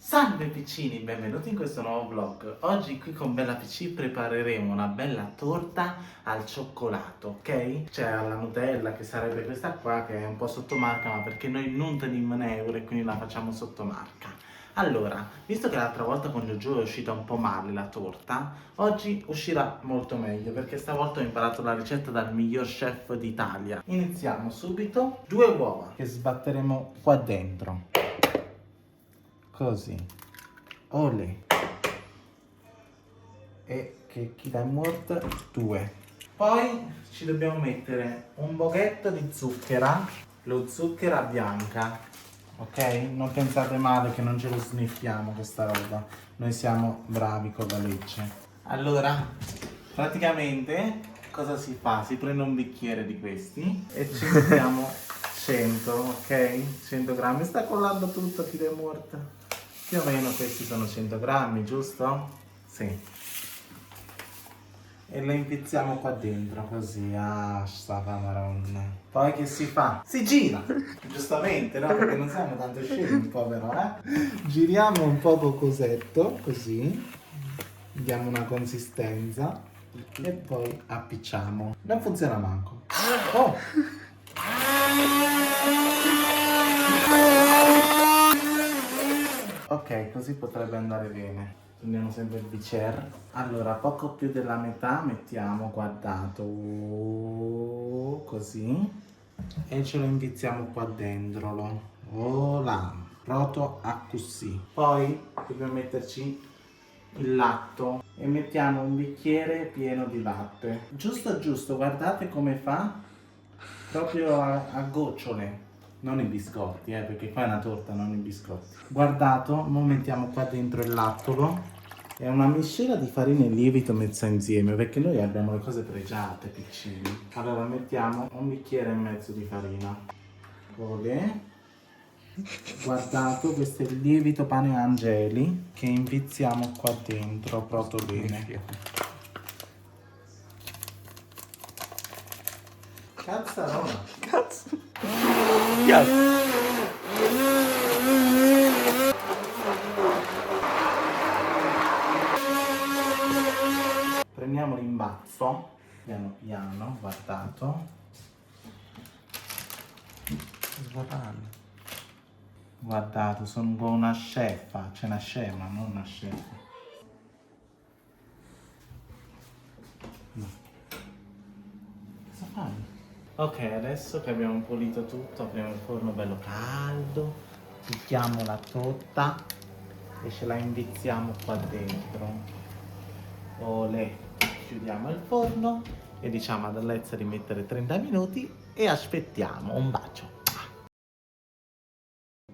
Salve piccini, benvenuti in questo nuovo vlog. Oggi qui con Bella PC prepareremo una bella torta al cioccolato, ok? C'è alla Nutella, che sarebbe questa qua, che è un po' sottomarca, ma perché noi non teniamo un euro e quindi la facciamo sottomarca. Allora, visto che l'altra volta con Giorgio è uscita un po' male la torta, oggi uscirà molto meglio perché stavolta ho imparato la ricetta dal miglior chef d'Italia. Iniziamo subito. 2 uova che sbatteremo qua dentro. Così. Olè. E che chi dà morto 2. Poi ci dobbiamo mettere un pochetto di zucchera, lo zucchera bianca, ok? Non pensate male che non ce lo sniffiamo questa roba, noi siamo bravi con la legge. Allora, praticamente cosa si fa? Si prende un bicchiere di questi e ci mettiamo 100, ok? 100 grammi, sta collando tutto, chi è morto. Più o meno questi sono 100 grammi, giusto? Sì. E lo impizziamo qua dentro, così, sta camaronna. Poi che si fa? Si gira! Giustamente, no? Perché non siamo tanto scemi un po' però, Giriamo un poco cosetto, così. Diamo una consistenza. E poi appicciamo. Non funziona manco. Oh! Ok, così potrebbe andare bene. Prendiamo sempre il bicer. Allora, poco più della metà mettiamo, guardato, così. E ce lo inviziamo qua dentro. Oh là, proto a così. Poi dobbiamo metterci il latte e mettiamo un bicchiere pieno di latte. Giusto giusto, guardate come fa. Proprio a gocciole. Non i biscotti, perché qua è una torta, non i biscotti. Guardato, ora mettiamo qua dentro il lattolo. È una miscela di farina e lievito messa insieme, perché noi abbiamo le cose pregiate, piccini. Allora mettiamo un bicchiere e mezzo di farina. Olè. Guardato, questo è il lievito pane angeli che impizziamo qua dentro proprio bene. Cazzarola. Cazzo. Prendiamo l'imbarazzo, piano piano, guardato. Guardato, sono un po' una chef, c'è una scema, non una chef. No. Cosa fai? Ok, adesso che abbiamo pulito tutto, apriamo il forno bello caldo, picchiamo la torta e ce la inviziamo qua dentro. Olè, chiudiamo il forno e diciamo ad Allezza di mettere 30 minuti e aspettiamo. Un bacio.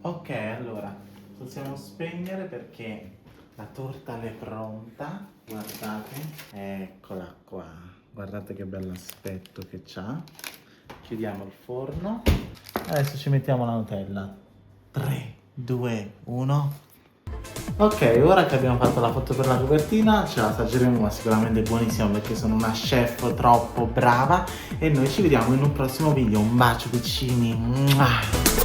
Ok, allora possiamo spegnere perché la torta è pronta. Guardate, eccola qua. Guardate che bell'aspetto che c'ha. Chiudiamo il forno. Adesso ci mettiamo la Nutella. 3, 2, 1. Ok, ora che abbiamo fatto la foto per la copertina ce la assaggeremo, ma sicuramente è buonissima perché sono una chef troppo brava e noi ci vediamo in un prossimo video. Un bacio piccini. Mua.